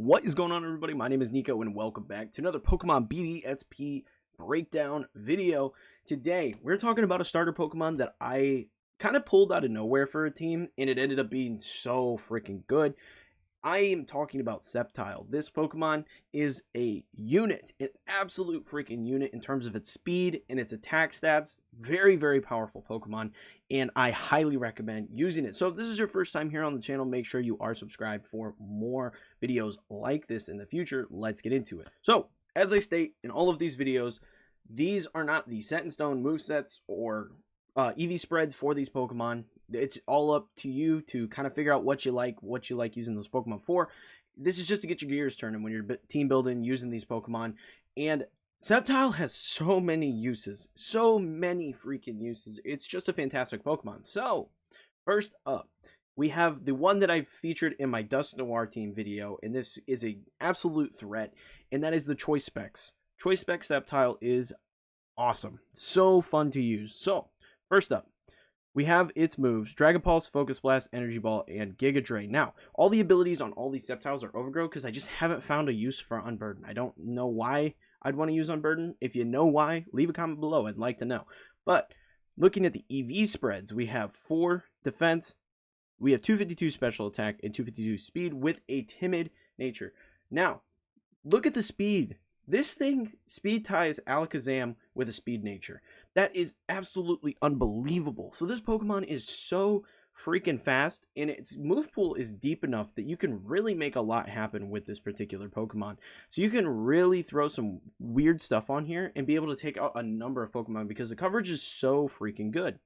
What is going on, everybody? My name is Nico and welcome back to another Pokemon BDSP breakdown video. Today we're talking about a starter Pokemon that I kind of pulled out of nowhere for a team and it ended up being so freaking good. I am talking about Sceptile. This Pokemon is a unit, an absolute freaking unit in terms of its speed and its attack stats. Very, very powerful Pokemon, and I highly recommend using it. So if this is your first time here on the channel, make sure you are subscribed for more videos like this in the future. Let's get into it. So, as I state in all of these videos, these are not the set in stone movesets or EV spreads for these Pokemon. It's all up to you to kind of figure out what you like using those Pokemon for. This is just to get your gears turning when you're team building using these Pokemon. And Sceptile has so many uses, so many freaking uses. It's just a fantastic Pokemon. So, first up, we have the one that I featured in my Dust Noir team video, and this is an absolute threat, and that is the Choice Specs. Choice Spec Sceptile is awesome. So fun to use. So, first up, we have its moves: Dragon Pulse, Focus Blast, Energy Ball, and Giga Drain. Now, all the abilities on all these Sceptiles are Overgrow because I just haven't found a use for Unburden. I don't know why I'd want to use Unburden. If you know why, leave a comment below. I'd like to know. But looking at the EV spreads, we have 4 defense, we have 252 special attack, and 252 speed with a timid nature. Now, look at the speed. This thing speed ties Alakazam with a speed nature. That is absolutely unbelievable. So this Pokemon is so freaking fast, and its move pool is deep enough that you can really make a lot happen with this particular Pokemon. So you can really throw some weird stuff on here and be able to take out a number of Pokemon because the coverage is so freaking good.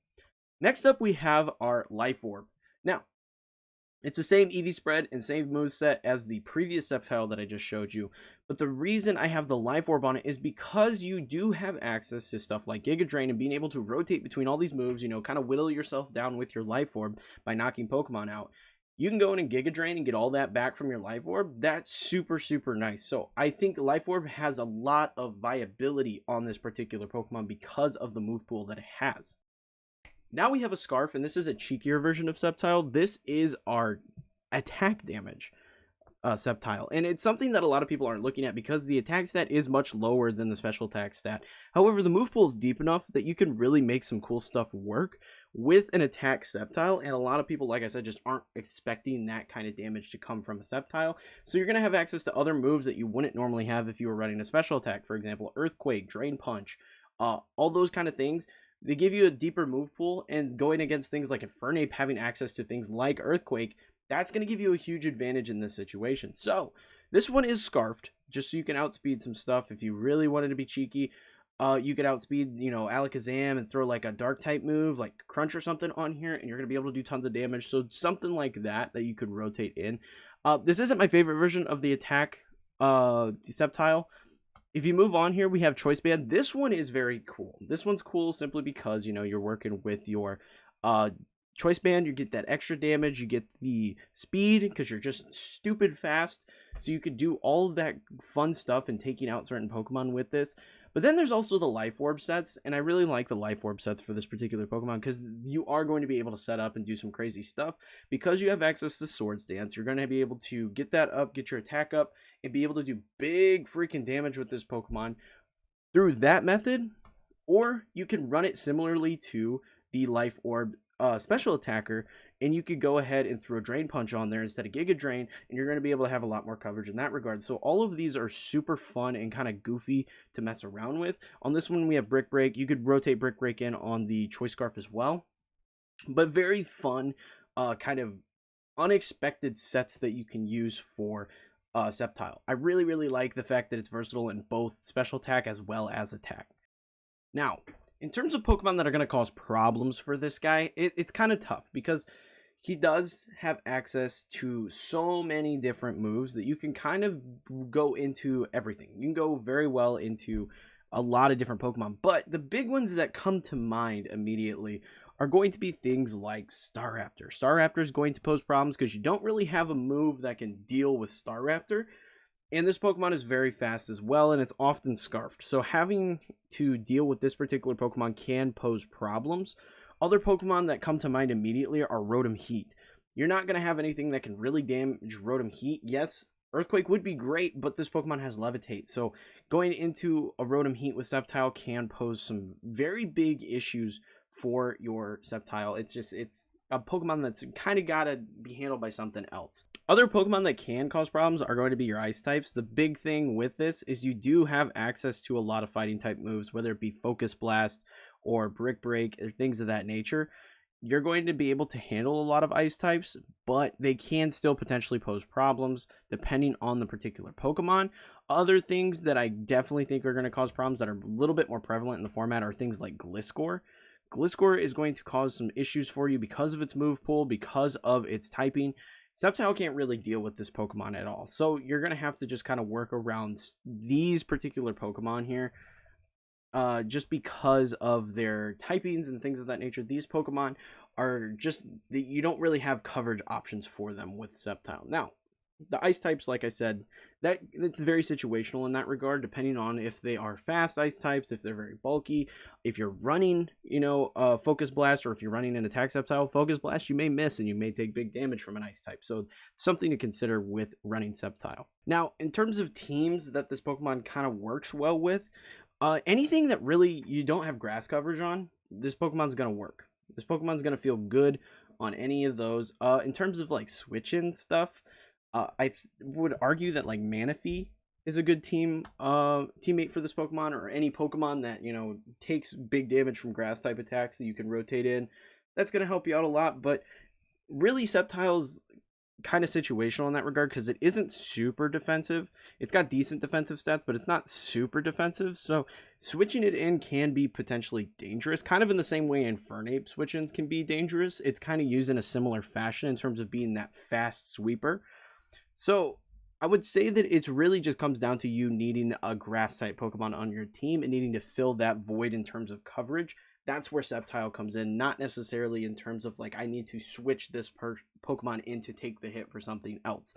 Next up, we have our Life Orb. Now, it's the same EV spread and same moveset as the previous Sceptile that I just showed you. But the reason I have the Life Orb on it is because you do have access to stuff like Giga Drain and being able to rotate between all these moves, you know, kind of whittle yourself down with your Life Orb by knocking Pokemon out. You can go in and Giga Drain and get all that back from your Life Orb. That's super, super nice. So I think Life Orb has a lot of viability on this particular Pokemon because of the move pool that it has. Now we have a Scarf, and this is a cheekier version of Sceptile. This is our attack damage Sceptile, and it's something that a lot of people aren't looking at because the attack stat is much lower than the special attack stat. However, the move pool is deep enough that you can really make some cool stuff work with an attack Sceptile, and a lot of people, like I said, just aren't expecting that kind of damage to come from a Sceptile. So you're going to have access to other moves that you wouldn't normally have if you were running a special attack. For example, Earthquake, Drain Punch, all those kind of things. They give you a deeper move pool, and going against things like Infernape, having access to things like Earthquake, that's going to give you a huge advantage in this situation. So, this one is Scarfed, just so you can outspeed some stuff. If you really wanted to be cheeky, you could outspeed, you know, Alakazam and throw like a Dark-type move, like Crunch or something on here, and you're going to be able to do tons of damage. So, something like that you could rotate in. This isn't my favorite version of the attack Sceptile. If you move on here, we have Choice Band. This one is very cool. This one's cool simply because, you know, you're working with your Choice Band. You get that extra damage. You get the speed because you're just stupid fast. So you could do all of that fun stuff and taking out certain Pokemon with this. But then there's also the Life Orb sets, and I really like the Life Orb sets for this particular Pokemon because you are going to be able to set up and do some crazy stuff. Because you have access to Swords Dance, you're going to be able to get that up, get your attack up, and be able to do big freaking damage with this Pokemon through that method. Or you can run it similarly to the Life Orb special attacker, and you could go ahead and throw Drain Punch on there instead of Giga Drain, and you're going to be able to have a lot more coverage in that regard. So all of these are super fun and kind of goofy to mess around with. On this one, we have Brick Break. You could rotate Brick Break in on the Choice Scarf as well. But very fun, kind of unexpected sets that you can use for Sceptile. I really, really like the fact that it's versatile in both special attack as well as attack. Now, in terms of Pokemon that are going to cause problems for this guy, it's kind of tough because he does have access to so many different moves that you can kind of go into everything. You can go very well into a lot of different Pokemon, but the big ones that come to mind immediately are going to be things like Staraptor. Staraptor is going to pose problems because you don't really have a move that can deal with Staraptor. And this Pokemon is very fast as well, and it's often Scarfed. So having to deal with this particular Pokemon can pose problems. Other Pokemon that come to mind immediately are Rotom Heat. You're not going to have anything that can really damage Rotom Heat. Yes, Earthquake would be great, but this Pokemon has Levitate. So going into a Rotom Heat with Sceptile can pose some very big issues for your Sceptile. It's a Pokemon that's kind of got to be handled by something else. Other Pokemon that can cause problems are going to be your Ice types. The big thing with this is you do have access to a lot of fighting type moves, whether it be Focus Blast or Brick Break or things of that nature. You're going to be able to handle a lot of Ice types, but they can still potentially pose problems depending on the particular Pokemon. Other things that I definitely think are going to cause problems that are a little bit more prevalent in the format are things like Gliscor. Gliscor is going to cause some issues for you because of its move pool, because of its typing. Sceptile can't really deal with this Pokemon at all, so you're going to have to just kind of work around these particular Pokemon here. Just because of their typings and things of that nature. These Pokemon are just, you don't really have coverage options for them with Sceptile. Now, the Ice types, like I said, it's very situational in that regard, depending on if they are fast Ice types, if they're very bulky, if you're running, Focus Blast, or if you're running an Attack Sceptile Focus Blast, you may miss and you may take big damage from an Ice type. So something to consider with running Sceptile. Now, in terms of teams that this Pokemon kind of works well with, anything that really you don't have grass coverage on, this Pokemon's going to work. This Pokemon's going to feel good on any of those. In terms of like switch-in stuff, I would argue that like Manaphy is a good teammate for this Pokemon, or any Pokemon that, takes big damage from grass type attacks that you can rotate in. That's going to help you out a lot, but really Sceptile's kind of situational in that regard because it isn't super defensive. It's got decent defensive stats, but it's not super defensive, so switching it in can be potentially dangerous, kind of in the same way Infernape switch-ins can be dangerous. It's kind of used in a similar fashion in terms of being that fast sweeper. So I would say that it's really just comes down to you needing a grass type Pokemon on your team and needing to fill that void in terms of coverage. That's where Sceptile comes in, not necessarily in terms of like I need to switch this Pokemon in to take the hit for something else.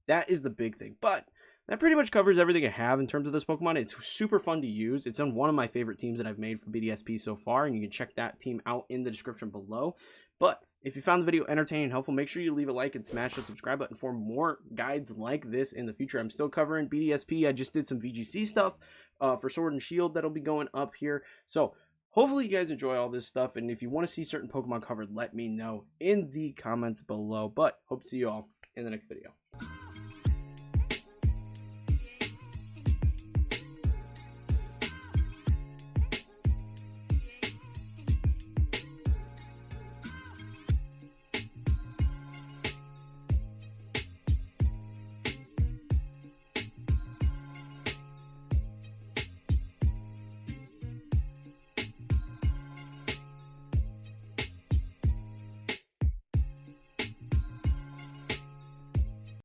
That is the big thing. But that pretty much covers everything I have in terms of this Pokemon. It's super fun to use. It's on one of my favorite teams that I've made for BDSP so far, and you can check that team out in the description below. But if you found the video entertaining and helpful, make sure you leave a like and smash the subscribe button for more guides like this in the future. I'm still covering BDSP. I just did some VGC stuff for Sword and Shield that'll be going up here. So hopefully you guys enjoy all this stuff, and if you want to see certain Pokemon covered, let me know in the comments below. But hope to see you all in the next video.